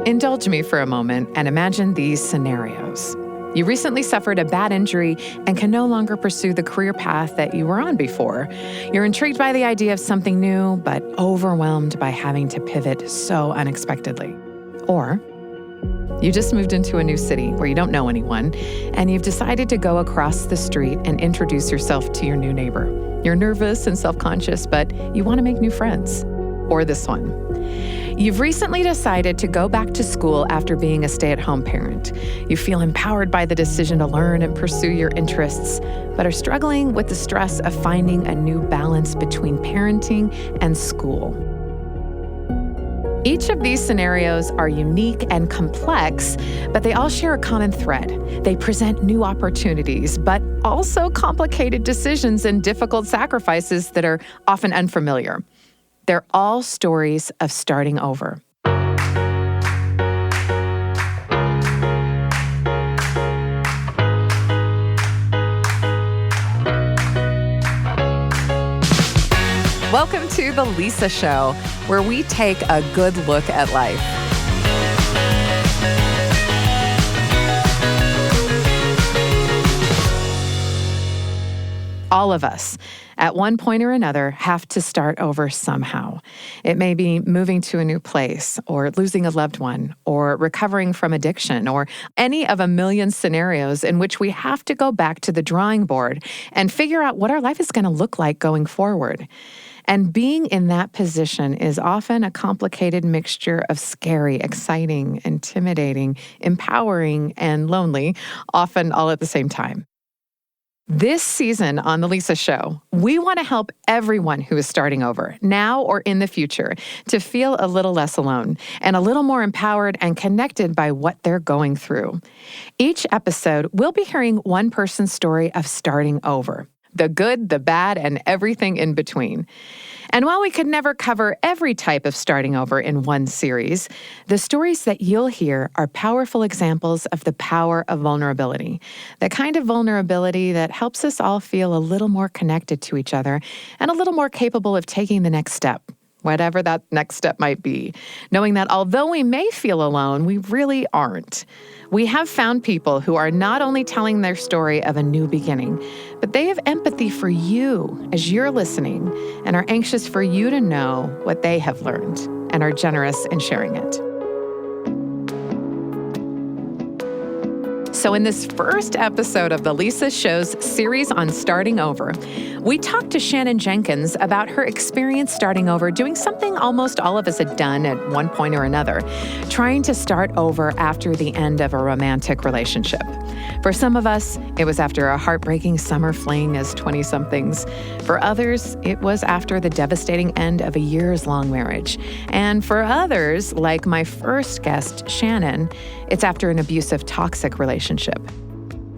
Indulge me for a moment and imagine these scenarios. You recently suffered a bad injury and can no longer pursue the career path that you were on before. You're intrigued by the idea of something new, but overwhelmed by having to pivot so unexpectedly. Or you just moved into a new city where you don't know anyone, and you've decided to go across the street and introduce yourself to your new neighbor. You're nervous and self-conscious, but you want to make new friends. Or this one. You've recently decided to go back to school after being a stay-at-home parent. You feel empowered by the decision to learn and pursue your interests, but are struggling with the stress of finding a new balance between parenting and school. Each of these scenarios are unique and complex, but they all share a common thread. They present new opportunities, but also complicated decisions and difficult sacrifices that are often unfamiliar. They're all stories of starting over. Welcome to The Lisa Show, where we take a good look at life. All of us, at one point or another, have to start over somehow. It may be moving to a new place, or losing a loved one, or recovering from addiction, or any of a million scenarios in which we have to go back to the drawing board and figure out what our life is going to look like going forward. And being in that position is often a complicated mixture of scary, exciting, intimidating, empowering, and lonely, often all at the same time. This season on The Lisa Show, we want to help everyone who is starting over, now or in the future, to feel a little less alone and a little more empowered and connected by what they're going through. Each episode, we'll be hearing one person's story of starting over. The good, the bad, and everything in between. And while we could never cover every type of starting over in one series, the stories that you'll hear are powerful examples of the power of vulnerability, the kind of vulnerability that helps us all feel a little more connected to each other and a little more capable of taking the next step, whatever that next step might be, knowing that although we may feel alone, we really aren't. We have found people who are not only telling their story of a new beginning, but they have empathy for you as you're listening and are anxious for you to know what they have learned and are generous in sharing it. So in this first episode of The Lisa Show's series on starting over, we talked to Shannon Jenkins about her experience starting over, doing something almost all of us had done at one point or another, trying to start over after the end of a romantic relationship. For some of us, it was after a heartbreaking summer fling as 20-somethings. For others, it was after the devastating end of a years-long marriage. And for others, like my first guest, Shannon, it's after an abusive, toxic relationship.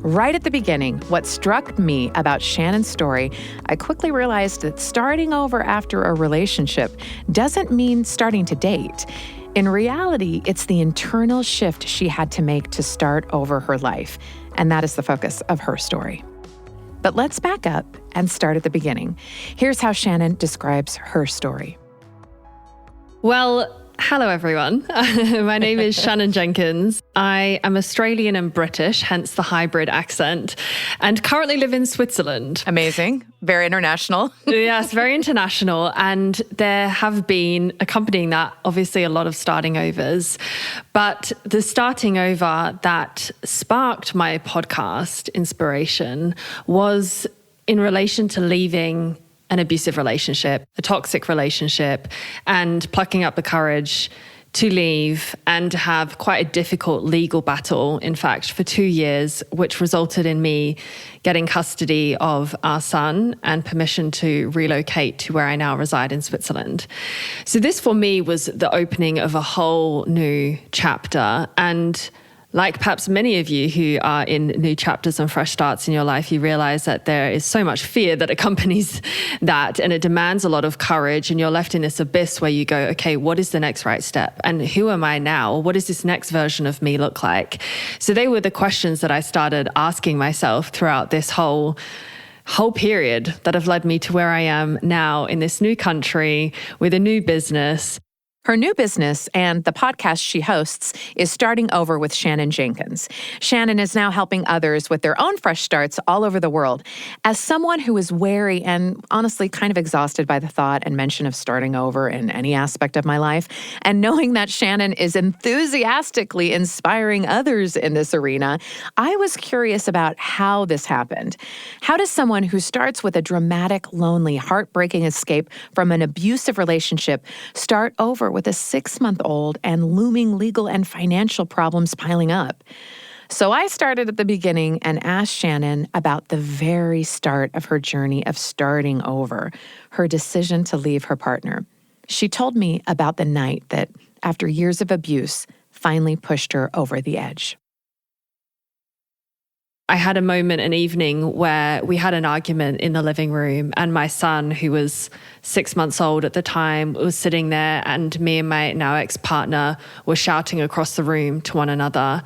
Right at the beginning, what struck me about Shannon's story, I quickly realized that starting over after a relationship doesn't mean starting to date. In reality, it's the internal shift she had to make to start over her life, and that is the focus of her story. But let's back up and start at the beginning. Here's how Shannon describes her story. Well, hello, everyone. My name is Shannon Jenkins. I am Australian and British, hence the hybrid accent, and currently live in Switzerland. Amazing. Very international. Yes, very international. And there have been, accompanying that, obviously a lot of starting overs. But the starting over that sparked my podcast inspiration was in relation to leaving an abusive relationship, a toxic relationship, and plucking up the courage to leave and have quite a difficult legal battle, in fact, for 2 years, which resulted in me getting custody of our son and permission to relocate to where I now reside in Switzerland. So this for me was the opening of a whole new chapter. And like perhaps many of you who are in new chapters and fresh starts in your life, you realize that there is so much fear that accompanies that, and it demands a lot of courage, and you're left in this abyss where you go, okay, what is the next right step? And who am I now? What does this next version of me look like? So they were the questions that I started asking myself throughout this whole period that have led me to where I am now in this new country with a new business. Her new business and the podcast she hosts is Starting Over with Shannon Jenkins. Shannon is now helping others with their own fresh starts all over the world. As someone who is wary and honestly kind of exhausted by the thought and mention of starting over in any aspect of my life, and knowing that Shannon is enthusiastically inspiring others in this arena, I was curious about how this happened. How does someone who starts with a dramatic, lonely, heartbreaking escape from an abusive relationship start over with a 6-month-old and looming legal and financial problems piling up? So I started at the beginning and asked Shannon about the very start of her journey of starting over, her decision to leave her partner. She told me about the night that, after years of abuse, finally pushed her over the edge. I had a moment, an evening, where we had an argument in the living room, and my son, who was 6 months old at the time, was sitting there, and me and my now ex-partner were shouting across the room to one another.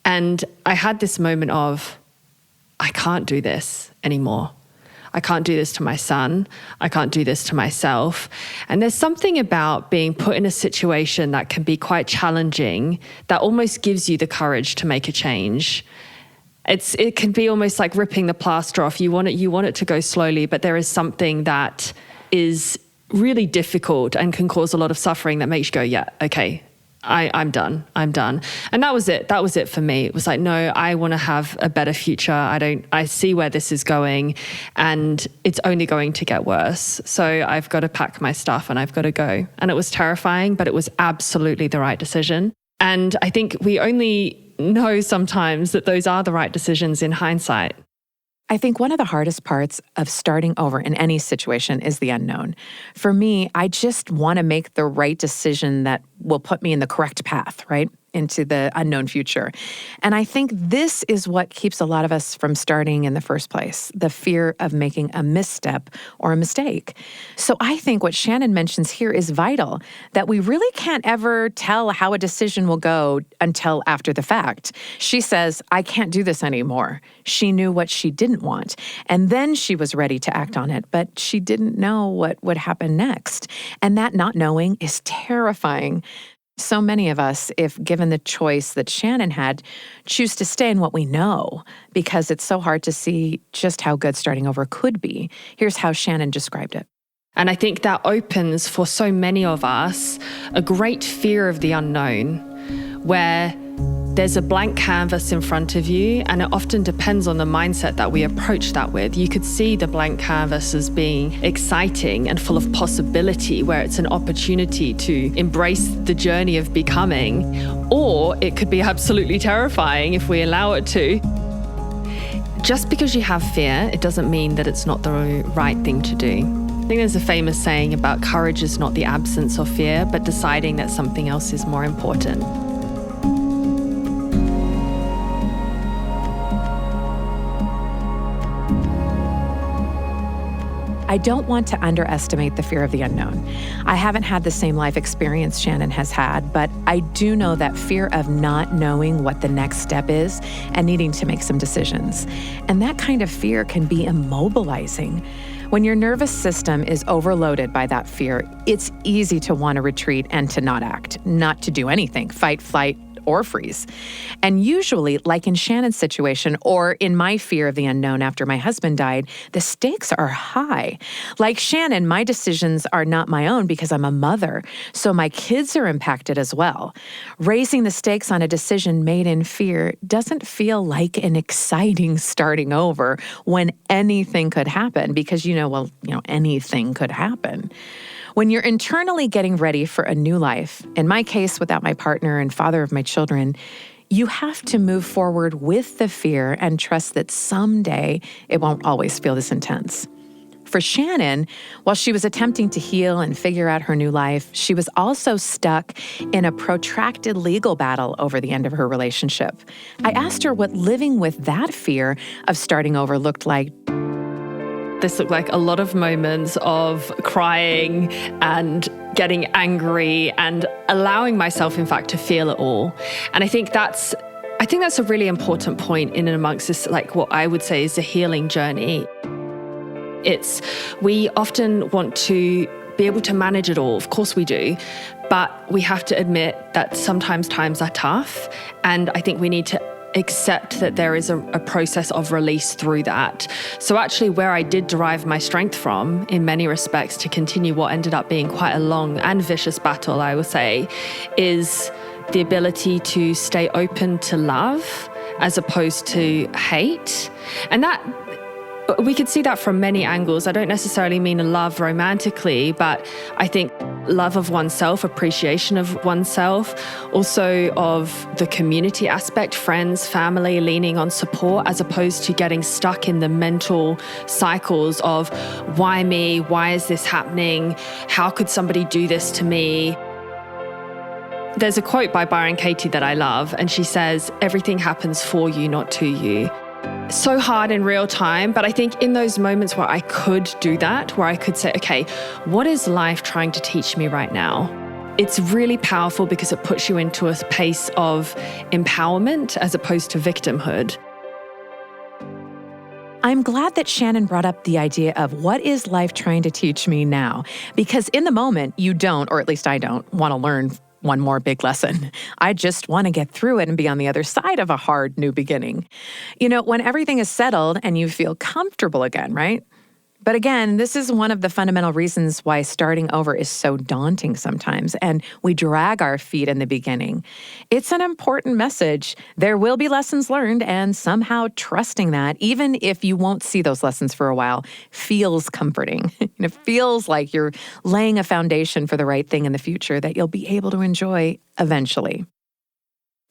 And I had this moment of, I can't do this anymore. I can't do this to my son. I can't do this to myself. And there's something about being put in a situation that can be quite challenging that almost gives you the courage to make a change. It can be almost like ripping the plaster off. You want it to go slowly, but there is something that is really difficult and can cause a lot of suffering that makes you go, yeah, okay, I'm done. And that was it. That was it for me. It was like, no, I want to have a better future. I see where this is going, and it's only going to get worse. So I've got to pack my stuff and I've got to go. And it was terrifying, but it was absolutely the right decision. And I think we only know sometimes that those are the right decisions in hindsight. I think one of the hardest parts of starting over in any situation is the unknown. For me, I just want to make the right decision that will put me in the correct path, right? Into the unknown future. And I think this is what keeps a lot of us from starting in the first place, the fear of making a misstep or a mistake. So I think what Shannon mentions here is vital, that we really can't ever tell how a decision will go until after the fact. She says, I can't do this anymore. She knew what she didn't want, and then she was ready to act on it, but she didn't know what would happen next. And that not knowing is terrifying. So many of us, if given the choice that Shannon had, choose to stay in what we know because it's so hard to see just how good starting over could be. Here's how Shannon described it. And I think that opens for so many of us a great fear of the unknown, where there's a blank canvas in front of you, and it often depends on the mindset that we approach that with. You could see the blank canvas as being exciting and full of possibility, where it's an opportunity to embrace the journey of becoming, or it could be absolutely terrifying if we allow it to. Just because you have fear, it doesn't mean that it's not the right thing to do. I think there's a famous saying about courage is not the absence of fear, but deciding that something else is more important. I don't want to underestimate the fear of the unknown. I haven't had the same life experience Shannon has had, but I do know that fear of not knowing what the next step is and needing to make some decisions. And that kind of fear can be immobilizing. When your nervous system is overloaded by that fear, it's easy to want to retreat and to not act, not to do anything, fight, flight, or freeze. And usually, like in Shannon's situation, or in my fear of the unknown after my husband died, the stakes are high. Like Shannon, my decisions are not my own because I'm a mother, so my kids are impacted as well. Raising the stakes on a decision made in fear doesn't feel like an exciting starting over when anything could happen because, anything could happen. When you're internally getting ready for a new life, in my case, without my partner and father of my children, you have to move forward with the fear and trust that someday it won't always feel this intense. For Shannon, while she was attempting to heal and figure out her new life, she was also stuck in a protracted legal battle over the end of her relationship. I asked her what living with that fear of starting over looked like. This looked like a lot of moments of crying and getting angry and allowing myself, in fact, to feel it all. And I think that's a really important point in and amongst this, like what I would say is a healing journey. We often want to be able to manage it all. Of course we do. But we have to admit that sometimes times are tough. And I think we need to accept that there is a process of release through that. So actually where I did derive my strength from, in many respects, to continue what ended up being quite a long and vicious battle, I will say, is the ability to stay open to love as opposed to hate. And that we could see that from many angles. I don't necessarily mean love romantically, but I think love of oneself, appreciation of oneself, also of the community aspect, friends, family, leaning on support, as opposed to getting stuck in the mental cycles of why me? Why is this happening? How could somebody do this to me? There's a quote by Byron Katie that I love, and she says, "Everything happens for you, not to you." So hard in real time, but I think in those moments where I could do that, where I could say, okay, what is life trying to teach me right now? It's really powerful because it puts you into a space of empowerment as opposed to victimhood. I'm glad that Shannon brought up the idea of what is life trying to teach me now? Because in the moment, you don't, or at least I don't, want to learn one more big lesson. I just want to get through it and be on the other side of a hard new beginning. You know, when everything is settled and you feel comfortable again, right? But again, this is one of the fundamental reasons why starting over is so daunting sometimes, and we drag our feet in the beginning. It's an important message. There will be lessons learned, and somehow trusting that, even if you won't see those lessons for a while, feels comforting. It feels like you're laying a foundation for the right thing in the future that you'll be able to enjoy eventually.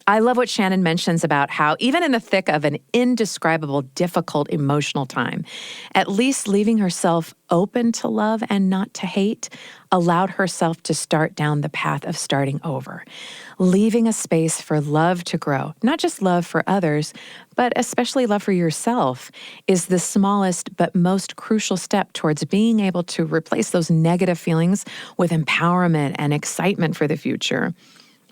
I love what Shannon mentions about how even in the thick of an indescribable, difficult emotional time, at least leaving herself open to love and not to hate allowed herself to start down the path of starting over, leaving a space for love to grow. Not just love for others, but especially love for yourself is the smallest but most crucial step towards being able to replace those negative feelings with empowerment and excitement for the future.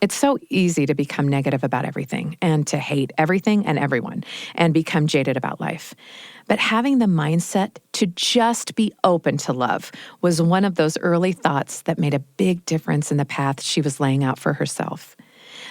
It's so easy to become negative about everything and to hate everything and everyone and become jaded about life. But having the mindset to just be open to love was one of those early thoughts that made a big difference in the path she was laying out for herself.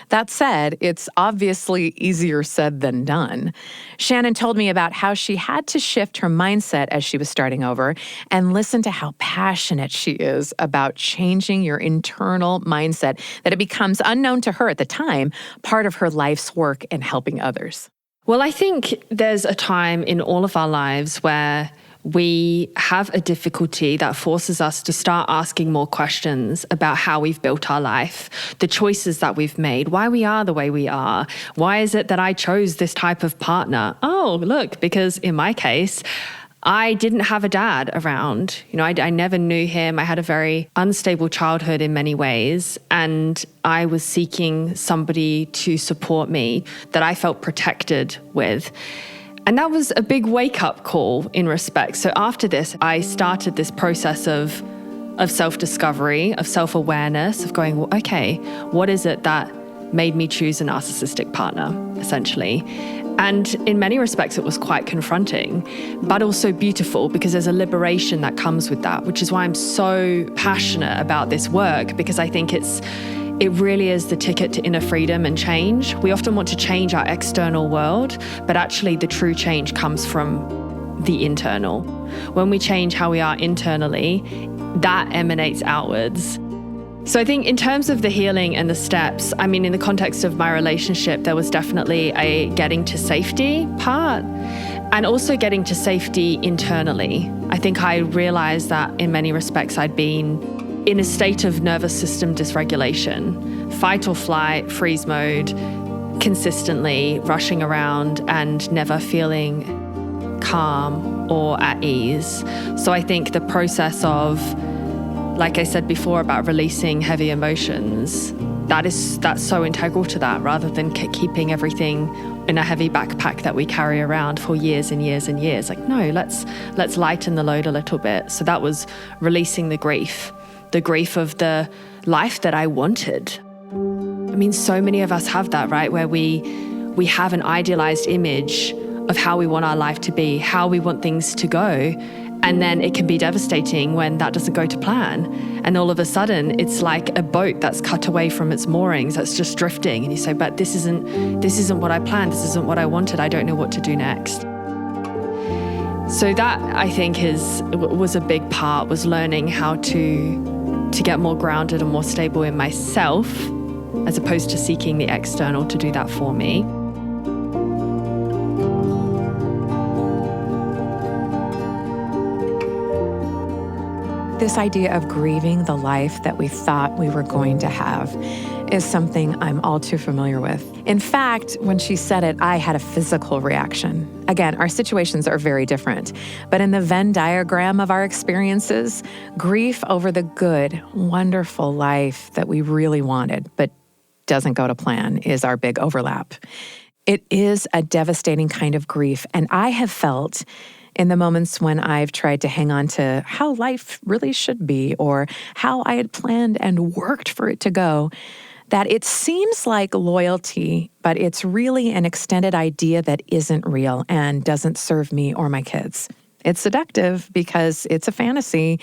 That said, it's obviously easier said than done. Shannon told me about how she had to shift her mindset as she was starting over and listen to how passionate she is about changing your internal mindset, that it becomes, unknown to her at the time, part of her life's work in helping others. Well, I think there's a time in all of our lives where we have a difficulty that forces us to start asking more questions about how we've built our life, the choices that we've made, why we are the way we are. Why is it that I chose this type of partner? Oh, look, because in my case, I didn't have a dad around. You know, I never knew him. I had a very unstable childhood in many ways, and I was seeking somebody to support me that I felt protected with. And that was a big wake-up call in respect. So after this, I started this process of self-discovery, of self-awareness, of going, well, okay, what is it that made me choose a narcissistic partner, essentially? And in many respects, it was quite confronting, but also beautiful because there's a liberation that comes with that, which is why I'm so passionate about this work, because I think it really is the ticket to inner freedom and change. We often want to change our external world, but actually the true change comes from the internal. When we change how we are internally, that emanates outwards. So I think in terms of the healing and the steps, I mean, in the context of my relationship, there was definitely a getting to safety part and also getting to safety internally. I think I realized that in many respects I'd been in a state of nervous system dysregulation, fight or flight, freeze mode, consistently rushing around and never feeling calm or at ease. So I think the process of, like I said before, about releasing heavy emotions, that's so integral to that, rather than keeping everything in a heavy backpack that we carry around for years and years and years. Like, no, let's lighten the load a little bit. So that was releasing the grief of the life that I wanted. I mean, so many of us have that, right? Where we have an idealized image of how we want our life to be, how we want things to go. And then it can be devastating when that doesn't go to plan. And all of a sudden, it's like a boat that's cut away from its moorings, that's just drifting. And you say, but this isn't what I planned. This isn't what I wanted. I don't know what to do next. So that, I think, was a big part, was learning how to get more grounded and more stable in myself, as opposed to seeking the external to do that for me. This idea of grieving the life that we thought we were going to have is something I'm all too familiar with. In fact, when she said it, I had a physical reaction. Again, our situations are very different, but in the Venn diagram of our experiences, grief over the good, wonderful life that we really wanted, but doesn't go to plan, is our big overlap. It is a devastating kind of grief, and I have felt in the moments when I've tried to hang on to how life really should be or how I had planned and worked for it to go, that it seems like loyalty, but it's really an extended idea that isn't real and doesn't serve me or my kids. It's seductive because it's a fantasy,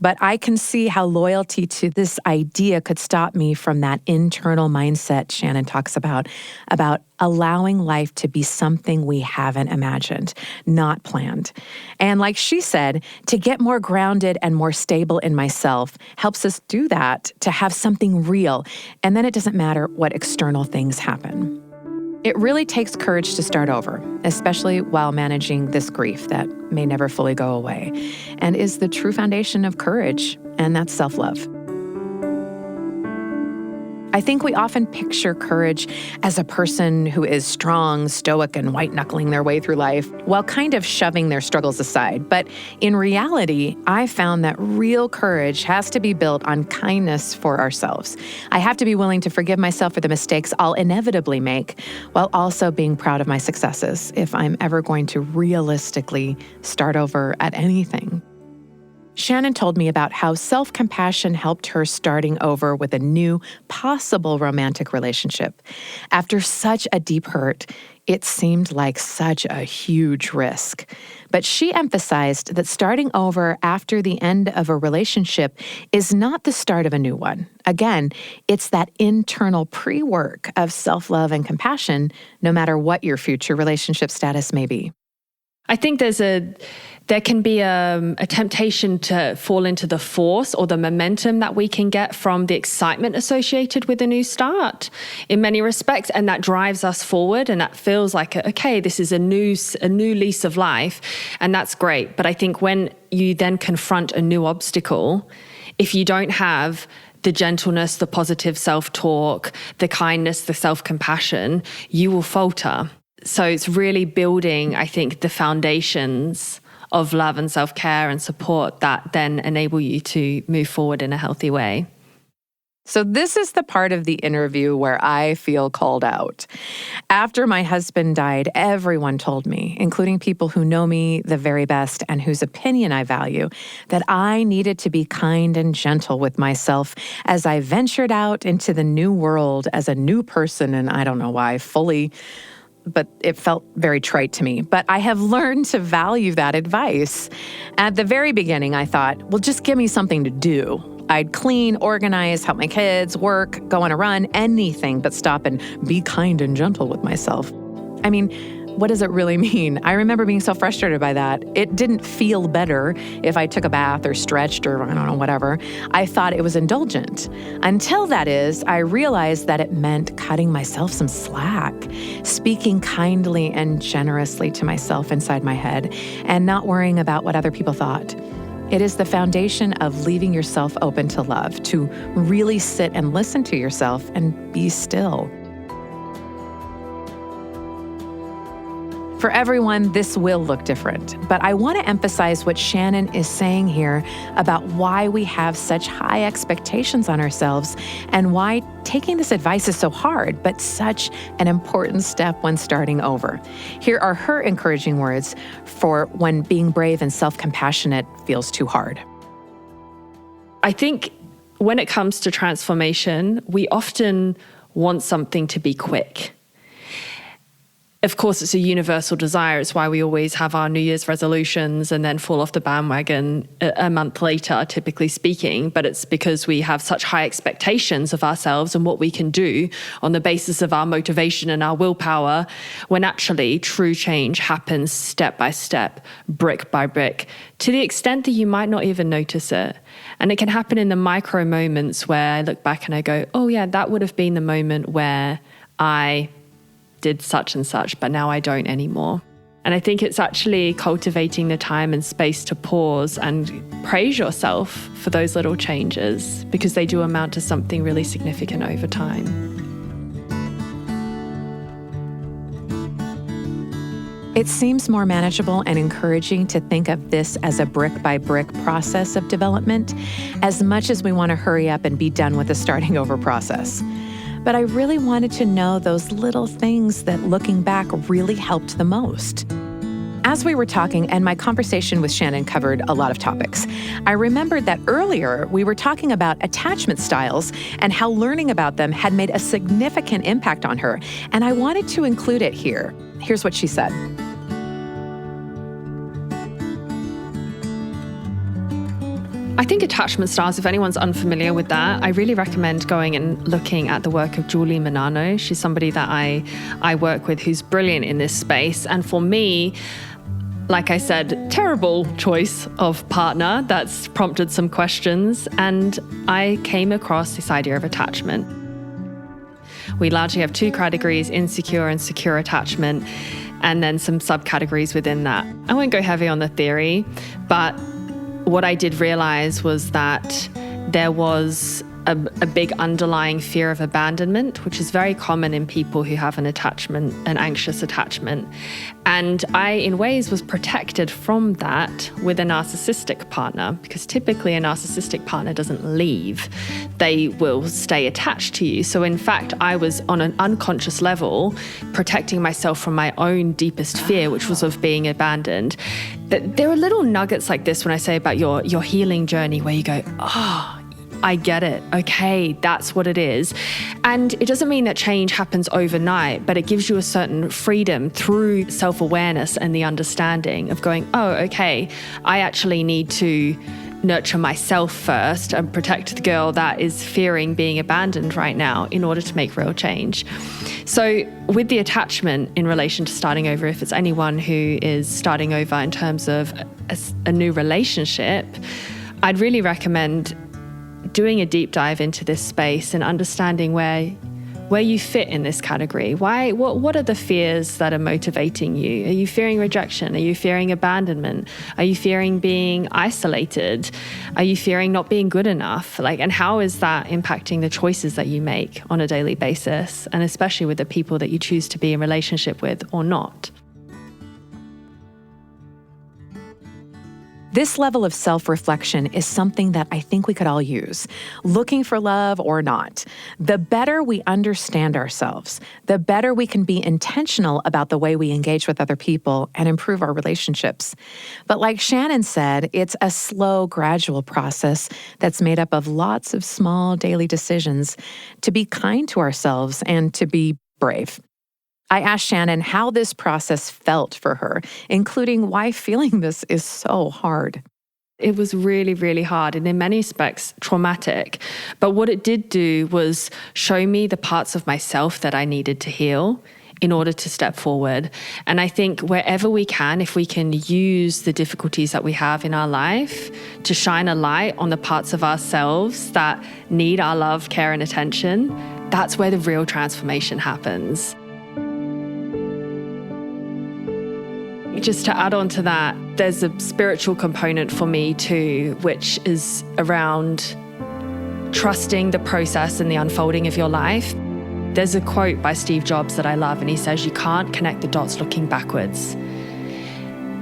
but I can see how loyalty to this idea could stop me from that internal mindset Shannon talks about allowing life to be something we haven't imagined, not planned. And like she said, to get more grounded and more stable in myself helps us do that, to have something real. And then it doesn't matter what external things happen. It really takes courage to start over, especially while managing this grief that may never fully go away, and is the true foundation of courage, and that's self-love. I think we often picture courage as a person who is strong, stoic, and white-knuckling their way through life while kind of shoving their struggles aside. But in reality, I found that real courage has to be built on kindness for ourselves. I have to be willing to forgive myself for the mistakes I'll inevitably make, while also being proud of my successes if I'm ever going to realistically start over at anything. Shannon told me about how self-compassion helped her starting over with a new, possible romantic relationship. After such a deep hurt, it seemed like such a huge risk. But she emphasized that starting over after the end of a relationship is not the start of a new one. Again, it's that internal pre-work of self-love and compassion, no matter what your future relationship status may be. I think there can be a temptation to fall into the force or the momentum that we can get from the excitement associated with a new start in many respects. And that drives us forward. And that feels like, okay, this is a new lease of life. And that's great. But I think when you then confront a new obstacle, if you don't have the gentleness, the positive self-talk, the kindness, the self-compassion, you will falter. So it's really building, I think, the foundations of love and self-care and support that then enable you to move forward in a healthy way. So this is the part of the interview where I feel called out. After my husband died, everyone told me, including people who know me the very best and whose opinion I value, that I needed to be kind and gentle with myself as I ventured out into the new world as a new person, and I don't know why, but it felt very trite to me. But I have learned to value that advice. At the very beginning, I thought, well, just give me something to do. I'd clean, organize, help my kids, work, go on a run, anything but stop and be kind and gentle with myself. I mean, what does it really mean? I remember being so frustrated by that. It didn't feel better if I took a bath or stretched or, I don't know, whatever. I thought it was indulgent. Until I realized that it meant cutting myself some slack, speaking kindly and generously to myself inside my head, and not worrying about what other people thought. It is the foundation of leaving yourself open to love, to really sit and listen to yourself and be still. For everyone, this will look different, but I want to emphasize what Shannon is saying here about why we have such high expectations on ourselves and why taking this advice is so hard, but such an important step when starting over. Here are her encouraging words for when being brave and self-compassionate feels too hard. I think when it comes to transformation, we often want something to be quick. Of course, it's a universal desire. It's why we always have our New Year's resolutions and then fall off the bandwagon a month later, typically speaking. But it's because we have such high expectations of ourselves and what we can do on the basis of our motivation and our willpower, when actually true change happens step by step, brick by brick, to the extent that you might not even notice it. And it can happen in the micro moments where I look back and I go, oh yeah, that would have been the moment where I did such and such, but now I don't anymore. And I think it's actually cultivating the time and space to pause and praise yourself for those little changes, because they do amount to something really significant over time. It seems more manageable and encouraging to think of this as a brick-by-brick process of development, as much as we want to hurry up and be done with the starting over process. But I really wanted to know those little things that, looking back, really helped the most. As we were talking, and my conversation with Shannon covered a lot of topics, I remembered that earlier we were talking about attachment styles and how learning about them had made a significant impact on her, and I wanted to include it here. Here's what she said. I think attachment styles, if anyone's unfamiliar with that, I really recommend going and looking at the work of Julie Manano. She's somebody that I work with who's brilliant in this space. And for me, like I said, terrible choice of partner that's prompted some questions. And I came across this idea of attachment. We largely have two categories, insecure and secure attachment, and then some subcategories within that. I won't go heavy on the theory, but what I did realize was that there was a big underlying fear of abandonment, which is very common in people who have an anxious attachment. And I, in ways, was protected from that with a narcissistic partner, because typically a narcissistic partner doesn't leave. They will stay attached to you. So in fact, I was on an unconscious level protecting myself from my own deepest fear, which was of being abandoned. There are little nuggets like this when I say about your healing journey where you go, oh, I get it. Okay, that's what it is. And it doesn't mean that change happens overnight, but it gives you a certain freedom through self-awareness and the understanding of going, oh, okay, I actually need to nurture myself first and protect the girl that is fearing being abandoned right now in order to make real change. So with the attachment in relation to starting over, if it's anyone who is starting over in terms of a new relationship, I'd really recommend doing a deep dive into this space and understanding where you fit in this category. What are the fears that are motivating you? Are you fearing rejection? Are you fearing abandonment? Are you fearing being isolated? Are you fearing not being good enough? And how is that impacting the choices that you make on a daily basis, and especially with the people that you choose to be in relationship with or not? This level of self-reflection is something that I think we could all use, looking for love or not. The better we understand ourselves, the better we can be intentional about the way we engage with other people and improve our relationships. But like Shannon said, it's a slow, gradual process that's made up of lots of small daily decisions to be kind to ourselves and to be brave. I asked Shannon how this process felt for her, including why feeling this is so hard. It was really, really hard and in many respects traumatic. But what it did do was show me the parts of myself that I needed to heal in order to step forward. And I think wherever we can, if we can use the difficulties that we have in our life to shine a light on the parts of ourselves that need our love, care, and attention, that's where the real transformation happens. Just to add on to that, there's a spiritual component for me too, which is around trusting the process and the unfolding of your life. There's a quote by Steve Jobs that I love, and he says, you can't connect the dots looking backwards.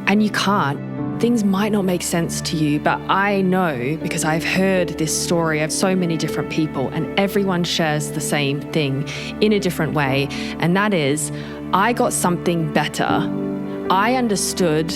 And you can't. Things might not make sense to you, but I know, because I've heard this story of so many different people, and everyone shares the same thing in a different way, and that is, I got something better. I understood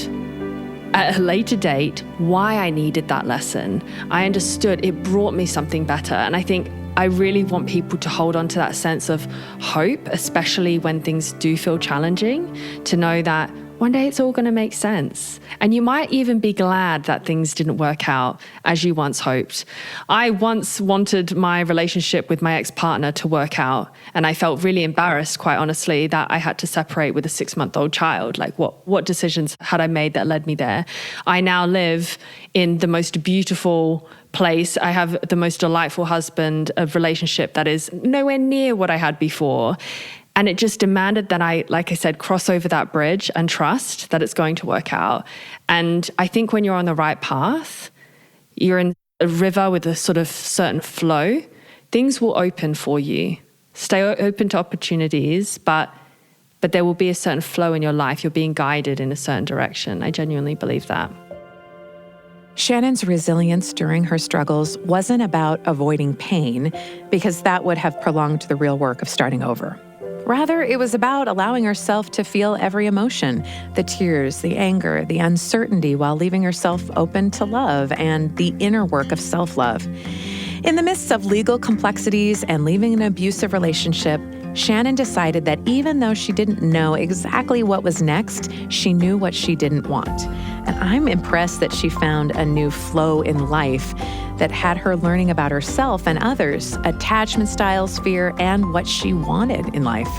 at a later date why I needed that lesson. I understood it brought me something better. And I think I really want people to hold on to that sense of hope, especially when things do feel challenging, to know that one day it's all going to make sense. And you might even be glad that things didn't work out as you once hoped. I once wanted my relationship with my ex-partner to work out, and I felt really embarrassed, quite honestly, that I had to separate with a 6-month-old child. Like, what decisions had I made that led me there? I now live in the most beautiful place. I have the most delightful husband, a relationship that is nowhere near what I had before. And it just demanded that I, like I said, cross over that bridge and trust that it's going to work out. And I think when you're on the right path, you're in a river with a sort of certain flow, things will open for you. Stay open to opportunities, but there will be a certain flow in your life. You're being guided in a certain direction. I genuinely believe that. Shannon's resilience during her struggles wasn't about avoiding pain, because that would have prolonged the real work of starting over. Rather, it was about allowing herself to feel every emotion, the tears, the anger, the uncertainty, while leaving herself open to love and the inner work of self-love. In the midst of legal complexities and leaving an abusive relationship, Shannon decided that even though she didn't know exactly what was next, she knew what she didn't want. And I'm impressed that she found a new flow in life that had her learning about herself and others, attachment styles, fear, and what she wanted in life.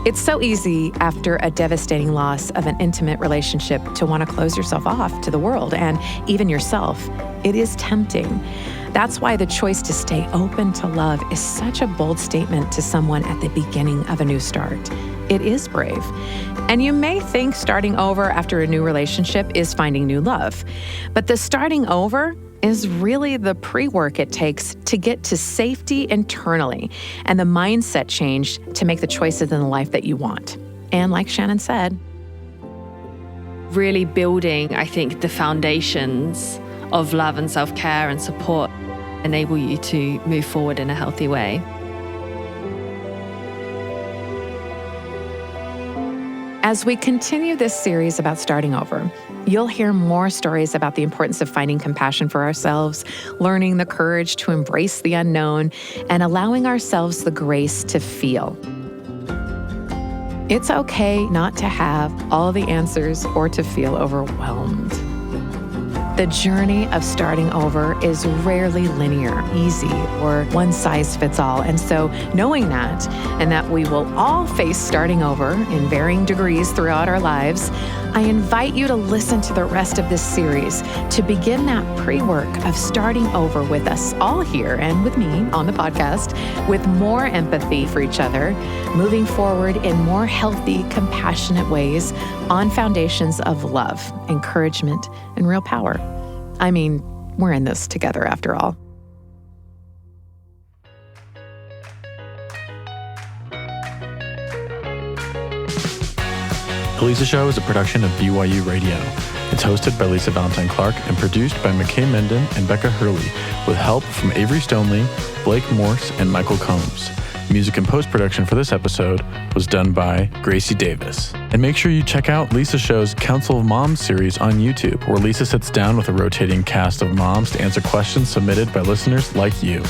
It's so easy after a devastating loss of an intimate relationship to want to close yourself off to the world and even yourself. It is tempting. That's why the choice to stay open to love is such a bold statement to someone at the beginning of a new start. It is brave. And you may think starting over after a new relationship is finding new love, but the starting over is really the pre-work it takes to get to safety internally and the mindset change to make the choices in the life that you want. And like Shannon said, really building, I think, the foundations of love and self-care and support enable you to move forward in a healthy way. As we continue this series about starting over, you'll hear more stories about the importance of finding compassion for ourselves, learning the courage to embrace the unknown, and allowing ourselves the grace to feel. It's okay not to have all the answers or to feel overwhelmed. The journey of starting over is rarely linear, easy, or one size fits all. And so knowing that, and that we will all face starting over in varying degrees throughout our lives, I invite you to listen to the rest of this series to begin that pre-work of starting over with us all here and with me on the podcast, with more empathy for each other, moving forward in more healthy, compassionate ways on foundations of love, encouragement, and real power. I mean, we're in this together after all. The Lisa Show is a production of BYU Radio. It's hosted by Lisa Valentine-Clark and produced by McKay Menden and Becca Hurley, with help from Avery Stoneley, Blake Morse, and Michael Combs. Music and post-production for this episode was done by Gracie Davis. And make sure you check out Lisa Show's Council of Moms series on YouTube, where Lisa sits down with a rotating cast of moms to answer questions submitted by listeners like you.